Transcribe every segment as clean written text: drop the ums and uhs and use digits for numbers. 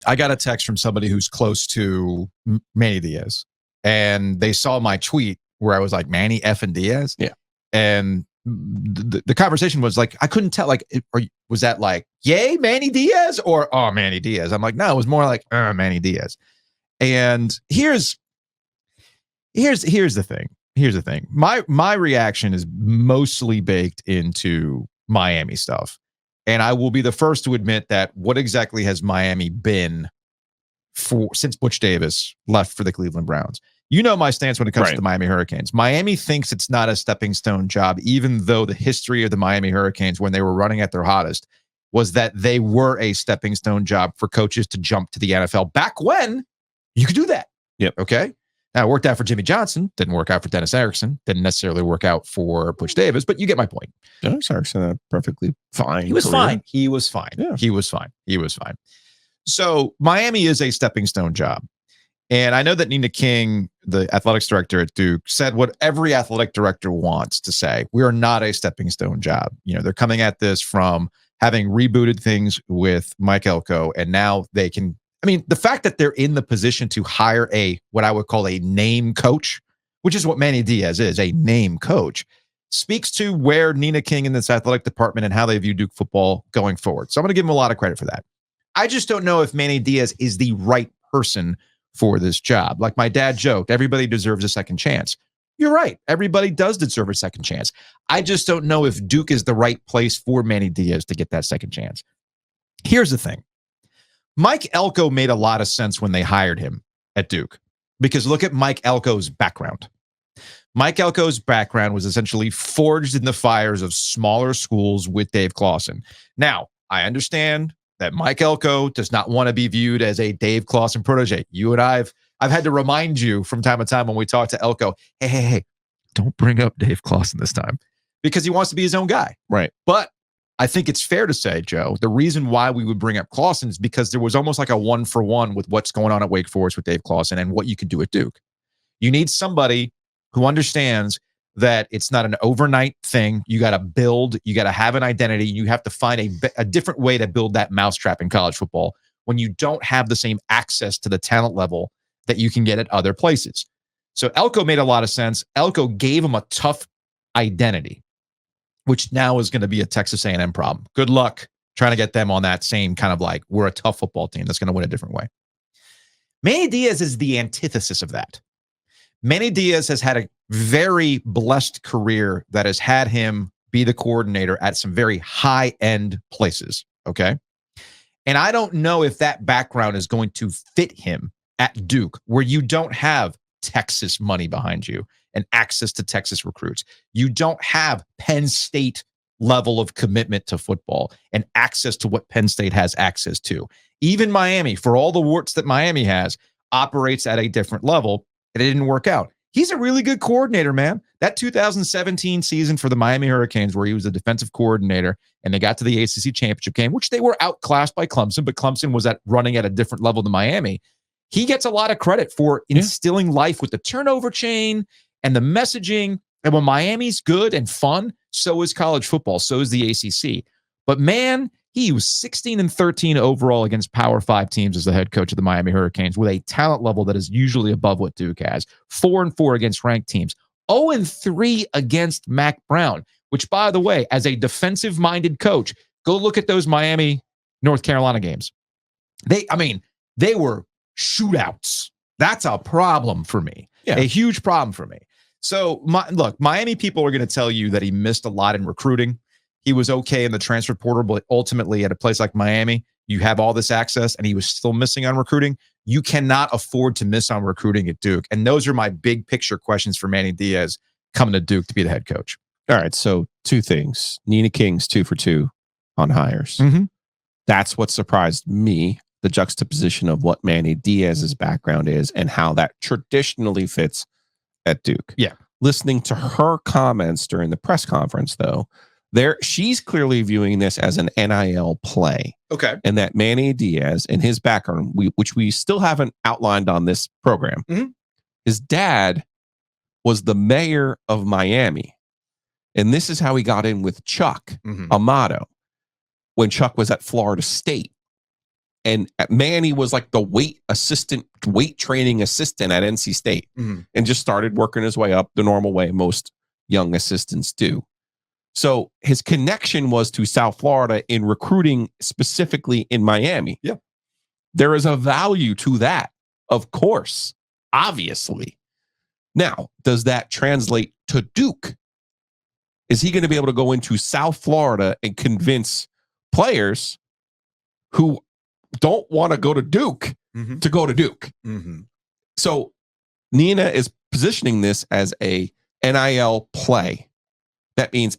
I got a text from somebody who's close to Manny Diaz, and they saw my tweet where I was like, Manny effing Diaz? Yeah. And the conversation was like, I couldn't tell, like, was that like, yay, Manny Diaz, or, oh, Manny Diaz? I'm like, no, it was more like, Manny Diaz. And here's the thing. Here's the thing. My reaction is mostly baked into Miami stuff. And I will be the first to admit that what exactly has Miami been since Butch Davis left for the Cleveland Browns? You know my stance when it comes to the Miami Hurricanes. Miami thinks it's not a stepping stone job, even though the history of the Miami Hurricanes when they were running at their hottest was that they were a stepping stone job for coaches to jump to the NFL back when you could do that. Yep. Okay. Now, it worked out for Jimmy Johnson. Didn't work out for Dennis Erickson. Didn't necessarily work out for Butch Davis, but you get my point. Dennis Erickson had a perfectly fine He was career. fine. He was fine. Yeah. He was fine. He was fine. So Miami is a stepping stone job. And I know that Nina King, the athletics director at Duke, said what every athletic director wants to say. We are not a stepping stone job. You know, they're coming at this from having rebooted things with Mike Elko, and now they can, I mean, the fact that they're in the position to hire what I would call a name coach, which is what Manny Diaz is, a name coach, speaks to where Nina King in this athletic department and how they view Duke football going forward. So I'm going to give him a lot of credit for that. I just don't know if Manny Diaz is the right person for this job. Like my dad joked, everybody deserves a second chance. You're right. Everybody does deserve a second chance. I just don't know if Duke is the right place for Manny Diaz to get that second chance. Here's the thing. Mike Elko made a lot of sense when they hired him at Duke, because look at Mike Elko's background. Mike Elko's background was essentially forged in the fires of smaller schools with Dave Clawson. Now, I understand that Mike Elko does not want to be viewed as a Dave Clawson protege. You and I've had to remind you from time to time when we talk to Elko, hey, don't bring up Dave Clawson this time, because he wants to be his own guy. Right. But I think it's fair to say, Joe, the reason why we would bring up Clawson is because there was almost like a 1-for-1 with what's going on at Wake Forest with Dave Clawson and what you could do at Duke. You need somebody who understands that it's not an overnight thing. You got to build, you got to have an identity. You have to find a different way to build that mousetrap in college football when you don't have the same access to the talent level that you can get at other places. So Elko made a lot of sense. Elko gave him a tough identity, which now is going to be a Texas A&M problem. Good luck trying to get them on that same kind of like, we're a tough football team that's going to win a different way. Manny Diaz is the antithesis of that. Manny Diaz has had a very blessed career that has had him be the coordinator at some very high-end places, okay? And I don't know if that background is going to fit him at Duke, where you don't have Texas money behind you and access to Texas recruits. You don't have Penn State level of commitment to football and access to what Penn State has access to. Even Miami, for all the warts that Miami has, operates at a different level. And it didn't work out. He's a really good coordinator, man. That 2017 season for the Miami Hurricanes, where he was the defensive coordinator and they got to the ACC championship game, which they were outclassed by Clemson, but Clemson was running at a different level than Miami. He gets a lot of credit for instilling life with the turnover chain and the messaging. And when Miami's good and fun, so is college football, so is the ACC. But man, he was 16-13 overall against Power 5 teams as the head coach of the Miami Hurricanes with a talent level that is usually above what Duke has. 4-4 against ranked teams. 0-3 against Mac Brown, which, by the way, as a defensive-minded coach, go look at those Miami, North Carolina games. They were shootouts. That's a problem for me. Yeah. A huge problem for me. So, look, Miami people are going to tell you that he missed a lot in recruiting. He was okay in the transfer portal, but ultimately at a place like Miami, you have all this access and he was still missing on recruiting. You cannot afford to miss on recruiting at Duke. And those are my big picture questions for Manny Diaz coming to Duke to be the head coach. All right. So 2 things. Nina King's 2 for 2 on hires. Mm-hmm. That's what surprised me, the juxtaposition of what Manny Diaz's background is and how that traditionally fits at Duke. Yeah. Listening to her comments during the press conference, though, she's clearly viewing this as an NIL play. Okay. And that Manny Diaz and his background, which we still haven't outlined on this program, his dad was the mayor of Miami. And this is how he got in with Chuck Amato when Chuck was at Florida State. And Manny was like the weight training assistant at NC State, and just started working his way up the normal way most young assistants do. So his connection was to South Florida in recruiting, specifically in Miami. Yeah. There is a value to that, of course, obviously. Now, does that translate to Duke? Is he going to be able to go into South Florida and convince players who don't want to go to Duke to go to Duke? So Nina is positioning this as a NIL play. That means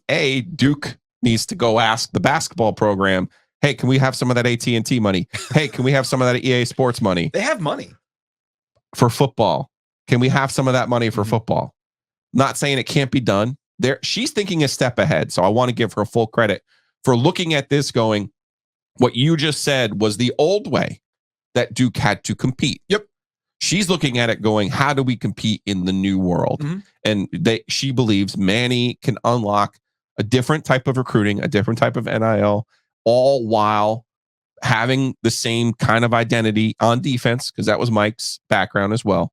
Duke needs to go ask the basketball program, hey, can we have some of that AT&T money? Hey, can we have some of that EA Sports money? They have money for football. Can we have some of that money for football? Not saying it can't be done. She's thinking a step ahead. So I want to give her full credit for looking at this going, what you just said was the old way that Duke had to compete. Yep. She's looking at it going, how do we compete in the new world? And she believes Manny can unlock a different type of recruiting, a different type of NIL, all while having the same kind of identity on defense, because that was Mike's background as well,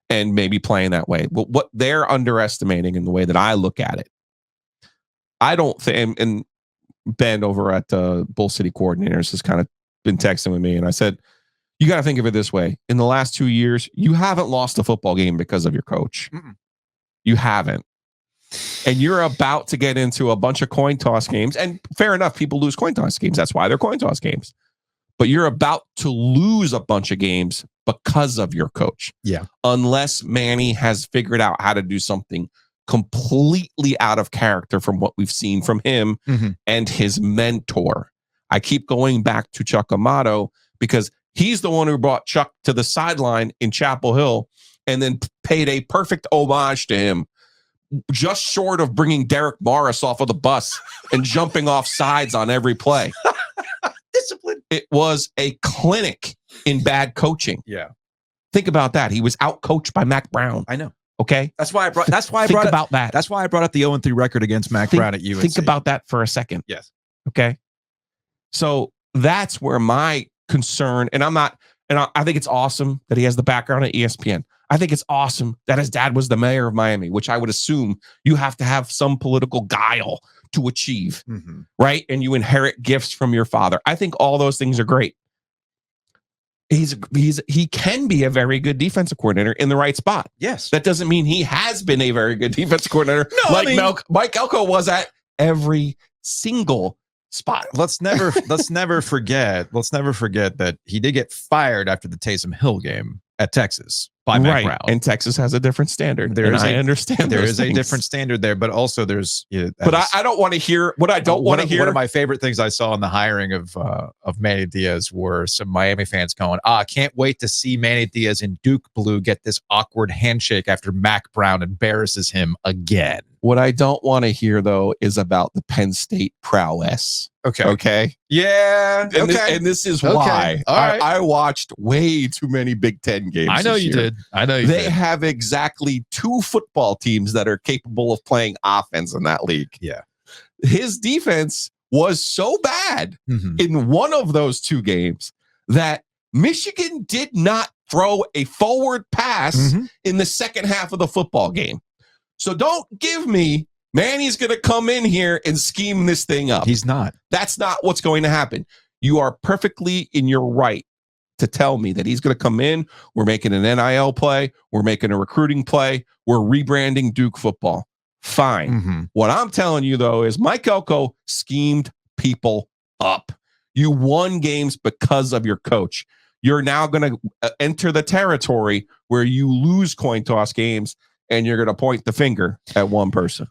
and maybe playing that way. But what they're underestimating in the way that I look at it, I don't think, and Ben over at Bull City Coordinators has kind of been texting with me, and I said, you got to think of it this way. In the last 2 years, you haven't lost a football game because of your coach. You haven't. And you're about to get into a bunch of coin toss games. And fair enough, people lose coin toss games. That's why they're coin toss games. But you're about to lose a bunch of games because of your coach. Yeah. Unless Manny has figured out how to do something completely out of character from what we've seen from him and his mentor. I keep going back to Chuck Amato because he's the one who brought Chuck to the sideline in Chapel Hill and then paid a perfect homage to him, just short of bringing Derek Morris off of the bus and jumping off sides on every play. Discipline. It was a clinic in bad coaching. Yeah. Think about that. He was out-coached by Mac Brown. I know. Okay. That's why I brought Think about that. That's why I brought up the 0-3 record against Mac Brown at UNC. Think about that for a second. Yes. Okay. So that's where my concern, and I think it's awesome that he has the background at ESPN. I think it's awesome that his dad was the mayor of Miami, which I would assume you have to have some political guile to achieve, right? And you inherit gifts from your father. I think all those things are great. He can be a very good defensive coordinator in the right spot. Yes. That doesn't mean he has been a very good defensive coordinator Mike Elko was at every single spot. Let's never forget that he did get fired after the Taysom Hill game at Texas by Mac Brown. And Texas has a different standard. I understand there is a different standard there, but also there's. But I don't want to hear what I don't want to hear. One of my favorite things I saw in the hiring of Manny Diaz were some Miami fans going, can't wait to see Manny Diaz in Duke blue get this awkward handshake after Mac Brown embarrasses him again. What I don't want to hear, though, is about the Penn State prowess. Okay. Yeah. And this is why I watched way too many Big Ten games. I know you did. They have exactly 2 football teams that are capable of playing offense in that league. Yeah. His defense was so bad in one of those 2 games that Michigan did not throw a forward pass in the second half of the football game. So don't give me Manny's going to come in here and scheme this thing up. He's not. That's not what's going to happen. You are perfectly in your right to tell me that he's going to come in. We're making an NIL play. We're making a recruiting play. We're rebranding Duke football. Fine. What I'm telling you, though, is Mike Elko schemed people up. You won games because of your coach. You're now going to enter the territory where you lose coin toss games and you're going to point the finger at one person.